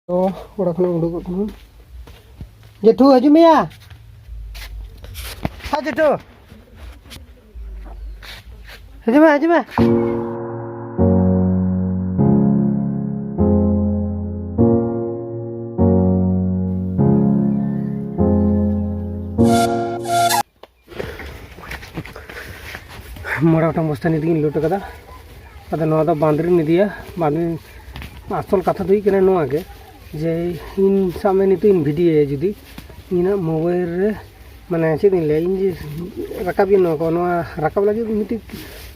तो ओड़ा खन उडुक कना जेठू हजू में या हाँ जेठू हजू में मोड़ा गोटा बस्ता निदी लुट कदा अदा नवा दा बांदरी निदिया बांदरी आसल कथा तो कना नवा के जे इन सामे नितो इन भिडियो जुदी इन मोबाइल रे माने चेद इन ले इन जे रकाब इन को नवा रकाब लगे मिति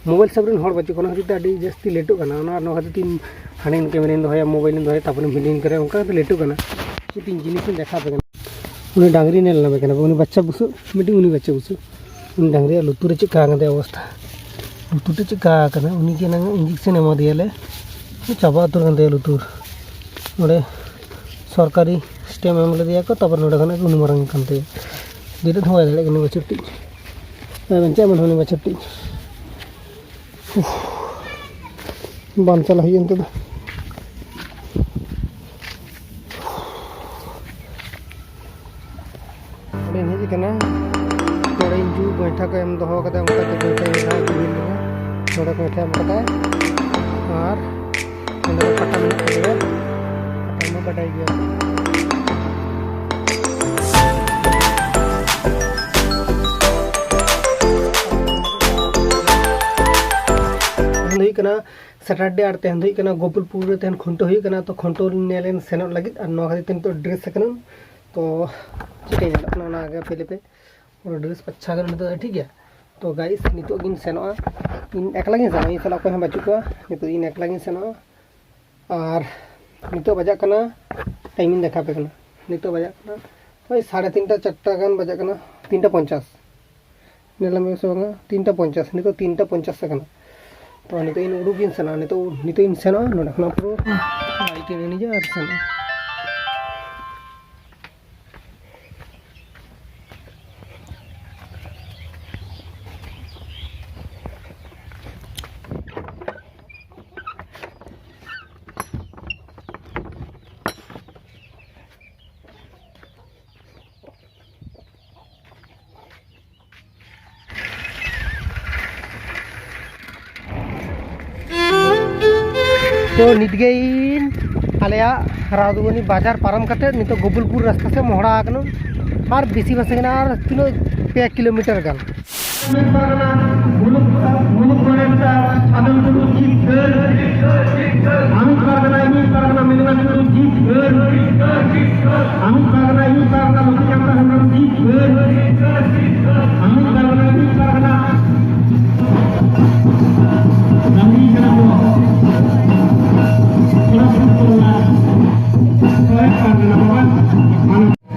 मोबाइल सब रन हर बच्चे कोना खातिर अडी जस्ती लेटो कना ना नवा खातिर तीन हाने कैमरा इन दोया मोबाइल इन दोया तापर भिडियो करे उनका तो लेटो कना तीन जिनिस देखा पे उनी डांगरी नेल ना बेकना उनी बच्चा बुसु मिति उनी बच्चा बुसु उनी डांगरी लुतुर चिका गदे अवस्था लुतुर चिका कना उनी के ना इंजेक्शन एमा दियाले चाबा उतर गदे लुतुर ओडे सरकारी स्टेम एम दिया को तब नोड़ा खाना उन मारंग कानते दिदे थोड़ा दले कने बचटी बंचा मन होने बचटी बान चला ही अंत ओडे ने जिकना थोड़ा इंजू बैठा को एम दहो कते उनका के बैठा है थोड़ा बैठा एम कता और अंदर पट्टा में करेगा पट्टा में कटाई गया सैटरडे आर तेहन हुई गोपालपुर तेहन खंटो हुई तो खंटो नेलेन सेनों लगे और नौ खातिर तो ड्रेस तो चिटे आगे पहले पे और ड्रेस अच्छा कर ठीक है तो गाइस नितो गिन सेनों इन एकला गिन सेनों इन साला को हम बच्चों को नितो इन एकला गिन सेनों और नितो बजा कना टाइमिंग देखा पे कना नितो बजा कना भाई 3:30 4टा गान बजा कना 3:50 नेला में से बंगा 3:50 नितो 3:50 कना तो नितो इन उडुकिन सेना नितो इन सेना नोडा खना पुरो लाइट ने निजा आर सेना तो निदगेइन आलिया राउदुगनी बाजार पारम कते नितो गोपालपुर रास्ता से मोहड़ा आकनो और बेसी बसगना और तीनो 2 किलोमीटर गान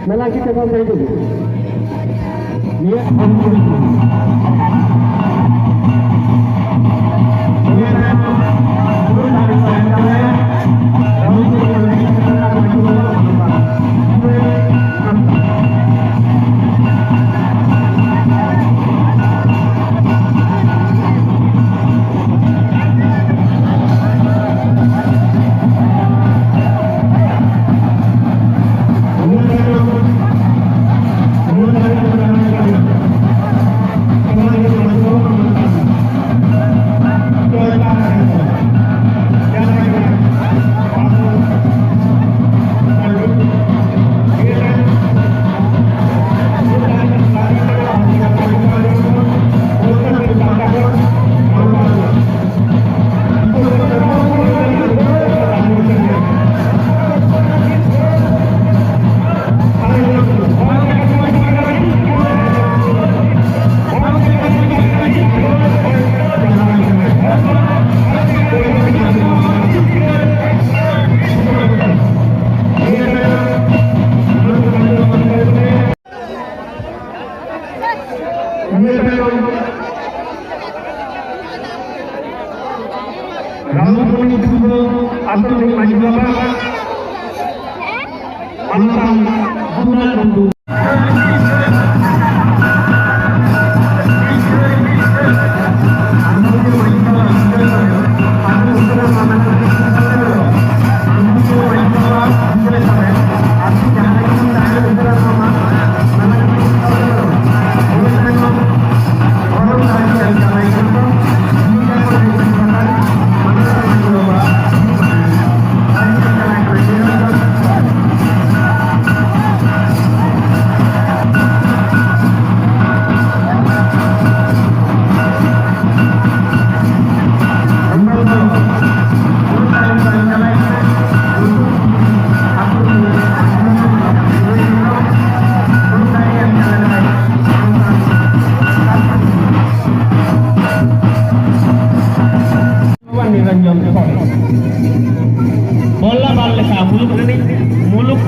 मेला की तरफ से ये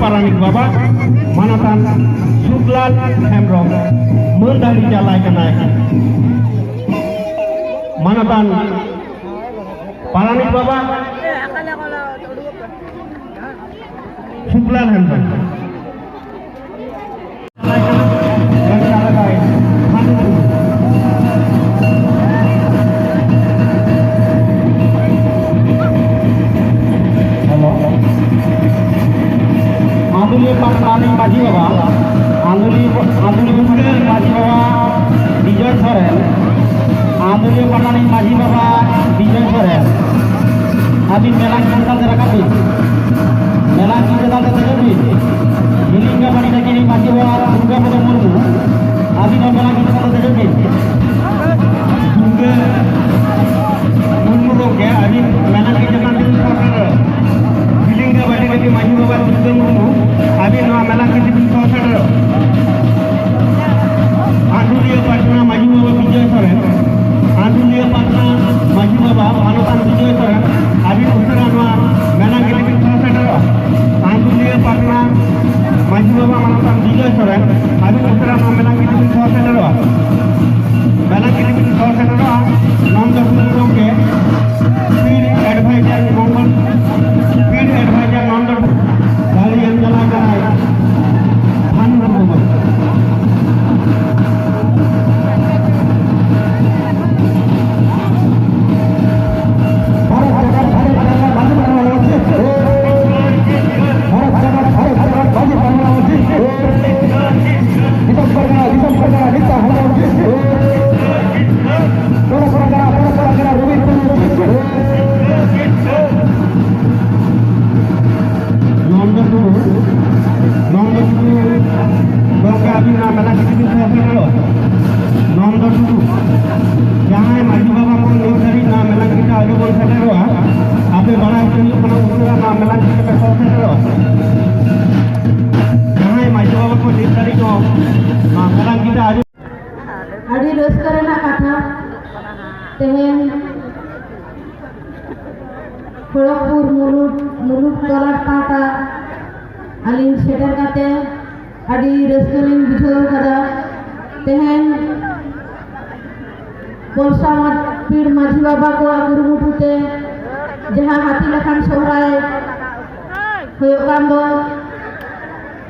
Paranik Baba Manatan Suklal Hembrong Mundali Jalai Kanai Manatan Paranik Baba Suklal Hembrong Anduli Paranik Maji Baba Anduli Maji Baba Bijoy Soren Anduli Paranik Maji Baba Bijoy Soren Abi Melang Kintal Terakapi Melang Kintal Terakapi Hilingga Panita Kini Maji Baba Durga Pada Murmu Abi Melang Kintal Terakapi Durga Murmu Roke Abi Melang Kintal Terakapi Hilingga Panita Kini Maji Baba Durga Murmu Abi Melang Kintal Terakapi Andulia Patna Maji Baba Bijoy Soren Andulia Patna Maji Baba Manatan Bijoy Soren Abi Uttara Melang Kintal Terakapi Andulia Patna Maji Baba Manatan Bijoy Soren Abi Uttara Melang Kintal Terakapi Melang Kintal Terakapi Nanda Purung ke Field Advisor Mongol Field Advisor Nanda Dari yang jalan jalan Hanur Mongol Adi Roskarana Katha Tehen Khoragpur Muluk Tolar Tata Alin Setar Kate Adi Roskalin Bijol Kada Tehen Polsa Pir Maji Baba Ko Agurumutute Jaha Hati Lekan Sohrai Hoyok Kando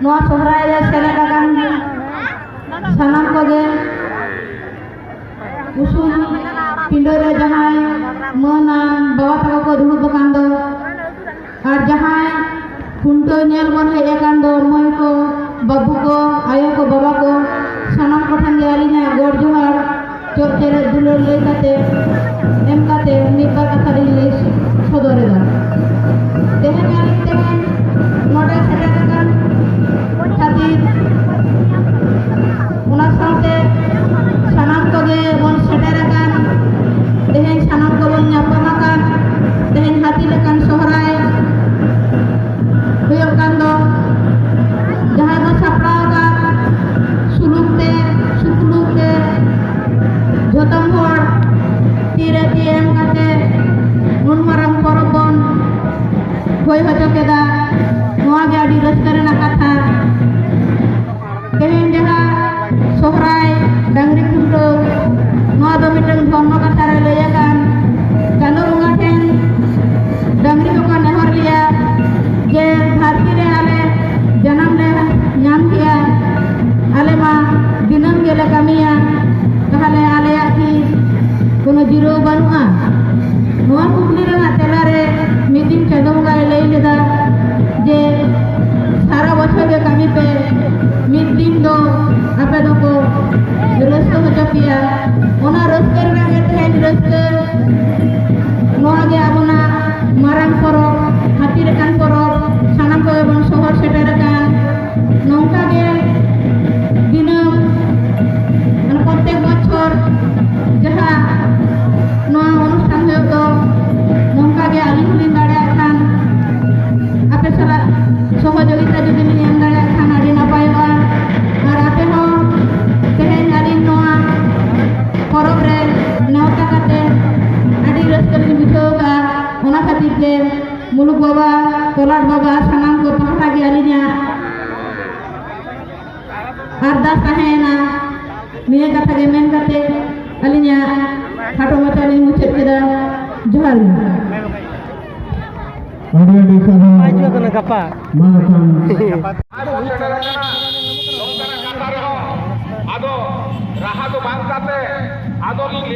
Noa Sohrai Ya Selakakan Sanam Koge Usul Pindore Jahai Menang Bawa Tako Ko Dulu Bekando Ar Jahai Punto Nyel Mon Hai Ekando Moi Ko Babu Ko Ayo Ko Baba Ko Sanam Kotan Yalinya Gor Johar Chor Chere Dulur Lei Kate Em Kate Nibar Kata Dili Sodore Da Tehen Yalik Tehen Node Setakakan Khatir Una Saute Sanam Koge Bon Setarakan Tehen Sanam Kobon Nyapamakan Tehen Hati Lekan Sohrai Huyok Kando Jahai Ko Sapraga Sulukte Sukulukte Jotam Hor Tire Tiem Kate Nun Marang Porobon Hoy Hojo Keda Noa Ge Adi ᱪᱟᱯᱟ ᱟᱫᱚ ᱨᱟᱦᱟ ᱫᱚ ᱵᱟᱝ ᱠᱟᱛᱮ ᱟᱫᱚ